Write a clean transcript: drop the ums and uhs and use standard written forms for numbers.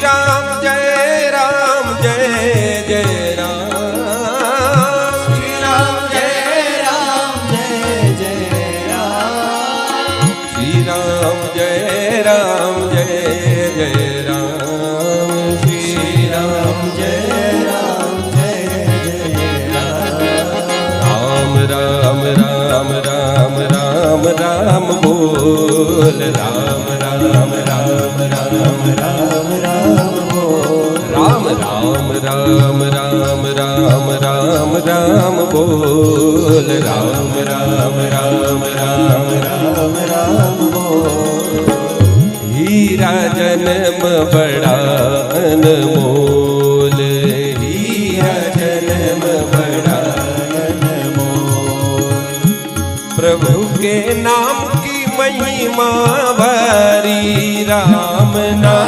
राम जय जय राम। श्री राम जय जय राम। श्री राम जय जय राम। श्री राम जय जय राम। राम राम राम राम राम बोल राम राम राम राम राम राम बोल राम राम राम राम राम राम राम बोल राम राम राम राम राम राम बोल। हीरा जन्म बड़ा अनमोल, हीरा जन्म बड़ा प्रभु के नाम की महिमा भरी राम नाम।